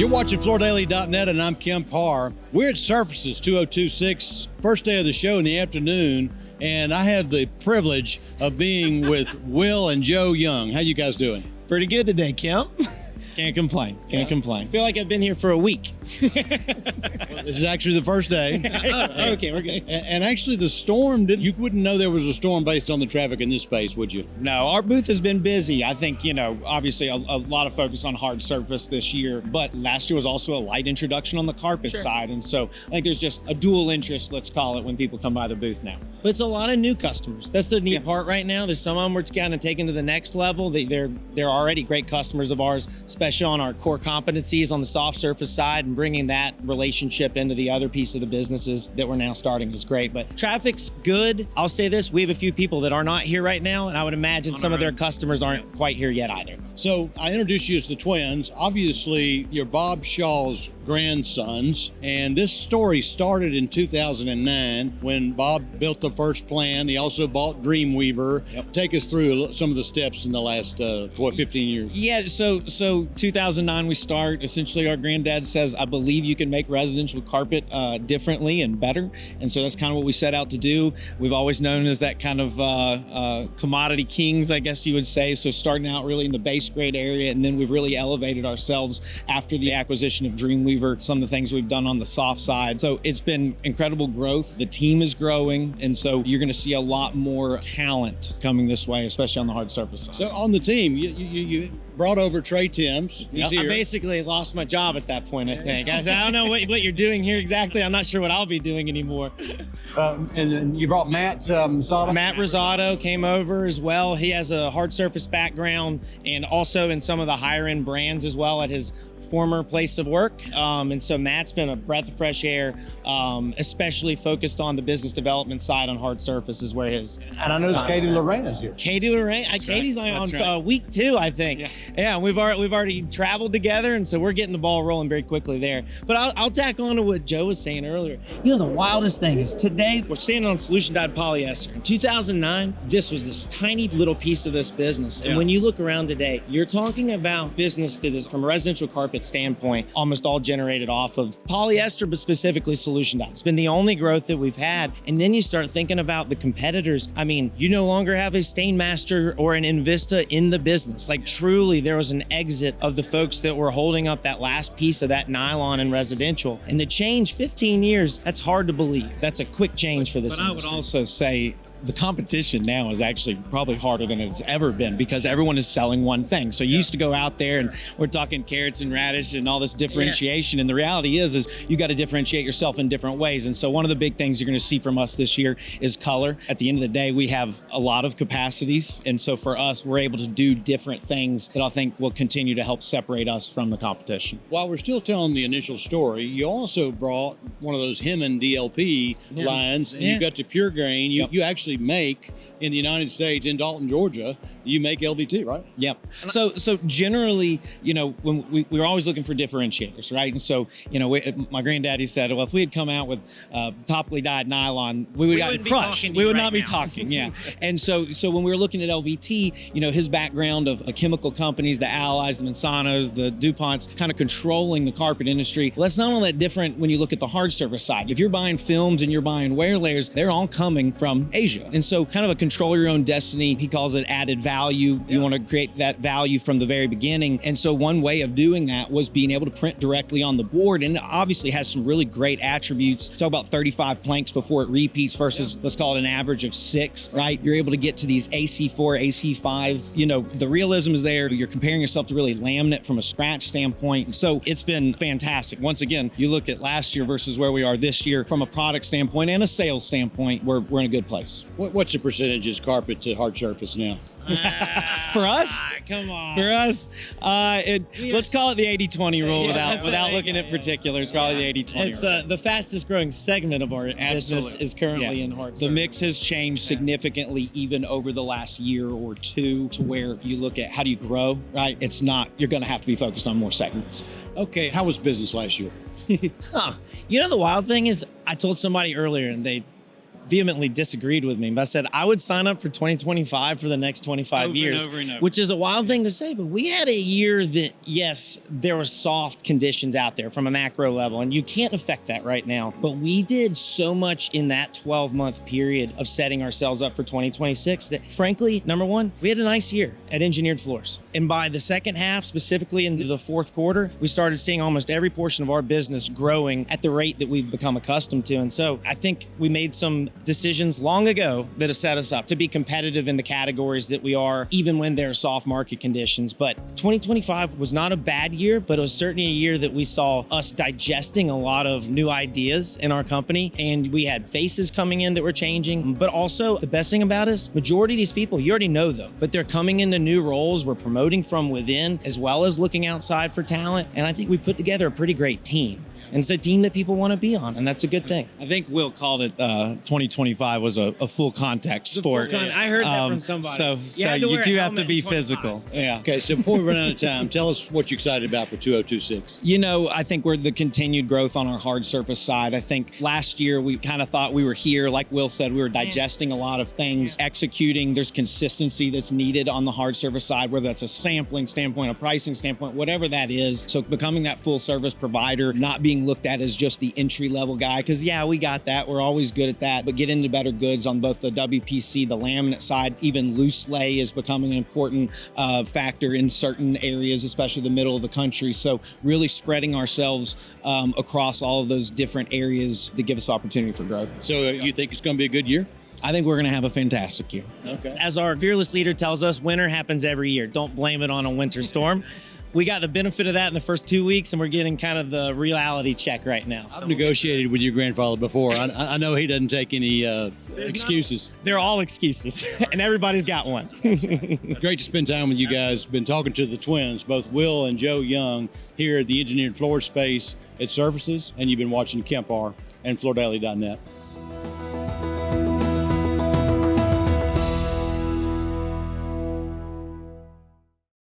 You're watching FloorDaily.net, and I'm Kemp Harr. We're at Surfaces 2026, first day of the show in the afternoon, and I have the privilege of being with Will and Joe Young. How you guys doing? Pretty good today, Kemp. Can't complain. Can't complain. Feel like I've been here for a week. Well, this is actually the first day. Okay, we're good. And actually, the storm, you wouldn't know there was a storm based on the traffic in this space, would you? No, our booth has been busy. I think, obviously a lot of focus on hard surface this year, but last year was also a light introduction on the carpet side. And so I think there's just a dual interest, let's call it, when people come by the booth now. But it's a lot of new customers. That's the neat part right now. There's some of them we're kind of taking to the next level. They're already great customers of ours, especially on our core competencies on the soft surface side, and bringing that relationship into the other piece of the businesses that we're now starting is great. But traffic's good. I'll say this, we have a few people that are not here right now, and I would imagine some of their customers aren't quite here yet either. So I introduced you as the twins. Obviously, you're Bob Shaw's grandsons, and this story started in 2009 when Bob built the first plant. He also bought Dreamweaver. Yep. Take us through some of the steps in the last 15 years. Yeah, so 2009 we start. Essentially, our granddad says, I believe you can make residential carpet differently and better. And so that's kind of what we set out to do. We've always known as that kind of commodity kings, I guess you would say. So starting out really in the base grade area, and then we've really elevated ourselves after the acquisition of Dreamweaver, some of the things we've done on the soft side. So it's been incredible growth. The team is growing. And so you're going to see a lot more talent coming this way, especially on the hard surface side. So on the team, you brought over Trey Timms. I basically lost my job at that point, I think. I don't know what you're doing here exactly. I'm not sure what I'll be doing anymore. And then you brought Matt Rosado? Matt Rosado came over as well. He has a hard surface background and also in some of the higher end brands as well at his former place of work. And so Matt's been a breath of fresh air, especially focused on the business development side on hard surfaces where his... And I noticed Katie Lorena's here. Katie Lorraine. Katie's on week 2, I think. Yeah, we've already traveled together, and so we're getting the ball rolling very quickly there. But I'll tack on to what Joe was saying earlier. The wildest thing is today we're standing on solution-dyed polyester. In 2009, this was this tiny little piece of this business. And when you look around today, you're talking about business that is, from a residential carpet standpoint, almost all generated off of polyester, but specifically solution-dyed. It's been the only growth that we've had. And then you start thinking about the competitors. I mean, you no longer have a Stainmaster or an Invista in the business. Like truly, there was an exit of the folks that were holding up that last piece of that nylon in residential. And the change, 15 years, that's hard to believe. That's a quick change for this industry. I would also say the competition now is actually probably harder than it's ever been because everyone is selling one thing. So you used to go out there and we're talking carrots and radish and all this differentiation. And the reality is you got to differentiate yourself in different ways. And so one of the big things you're going to see from us this year is color. At the end of the day, we have a lot of capacities. And so for us, we're able to do different things that I think will continue to help separate us from the competition. While we're still telling the initial story, you also brought one of those Hemin DLP lines, and you got to Pure Grain. You actually make in the United States, in Dalton, Georgia, you make LVT, right? Yep. So generally, when we're always looking for differentiators, right? And so, my granddaddy said, well, if we had come out with topically dyed nylon, we would have gotten crushed. We would not be talking, And so when we were looking at LVT, his background of the chemical companies, the Allies, the Monsantos, the DuPonts, kind of controlling the carpet industry. Well, that's not all that different when you look at the hard surface side. If you're buying films and you're buying wear layers, they're all coming from Asia. And so kind of a control your own destiny. He calls it added value. You want to create that value from the very beginning. And so one way of doing that was being able to print directly on the board. And it obviously has some really great attributes. Talk about 35 planks before it repeats versus let's call it an average of 6, right? You're able to get to these AC4, AC5. The realism is there. You're comparing yourself to really laminate from a scratch standpoint. So it's been fantastic. Once again, you look at last year versus where we are this year from a product standpoint and a sales standpoint, we're in a good place. What's the percentages carpet to hard surface now? For us? Come on. For us, let's call it the 80-20 rule without looking at particulars, probably the 80-20 It's the fastest growing segment of our business is currently in hard surface. The mix has changed significantly even over the last year or two to where you look at how do you grow, right? It's not, you're going to have to be focused on more segments. Okay, how was business last year? The wild thing is I told somebody earlier and they vehemently disagreed with me, but I said I would sign up for 2025 for the next 25 years, over and over. which is a wild thing to say, but we had a year that, yes, there were soft conditions out there from a macro level, and you can't affect that right now, but we did so much in that 12-month period of setting ourselves up for 2026 that, frankly, number one, we had a nice year at Engineered Floors. And by the second half, specifically into the fourth quarter, we started seeing almost every portion of our business growing at the rate that we've become accustomed to. And so I think we made some decisions long ago that have set us up to be competitive in the categories that we are, even when there are soft market conditions. But 2025 was not a bad year, but it was certainly a year that we saw us digesting a lot of new ideas in our company. And we had faces coming in that were changing. But also, the best thing about it is, majority of these people, you already know them, but they're coming into new roles. We're promoting from within as well as looking outside for talent. And I think we put together a pretty great team. And it's a team that people want to be on, and that's a good thing. I think Will called it 2025 was a full contact sport. I heard that from somebody. So you do have to be physical. Yeah. Okay, so before we run out of time, tell us what you're excited about for 2026. You know, I think we're the continued growth on our hard surface side. I think last year we kind of thought we were here. Like Will said, we were digesting a lot of things, executing. There's consistency that's needed on the hard surface side, whether that's a sampling standpoint, a pricing standpoint, whatever that is. So becoming that full service provider, not being looked at as just the entry level guy, because yeah, we got that. We're always good at that, but get into better goods on both the WPC, the laminate side. Even loose lay is becoming an important factor in certain areas, especially the middle of the country. So really spreading ourselves across all of those different areas that give us opportunity for growth. So you think it's going to be a good year? I think we're going to have a fantastic year. Okay. As our fearless leader tells us, winter happens every year. Don't blame it on a winter storm. We got the benefit of that in the first 2 weeks, and we're getting kind of the reality check right now. I've negotiated with your grandfather before. I know he doesn't take any excuses. They're all excuses, and everybody's got one. Great to spend time with you guys. Been talking to the twins, both Will and Joe Young, here at the Engineered Floor Space at Surfaces, and you've been watching Kemp Harr and FloorDaily.net.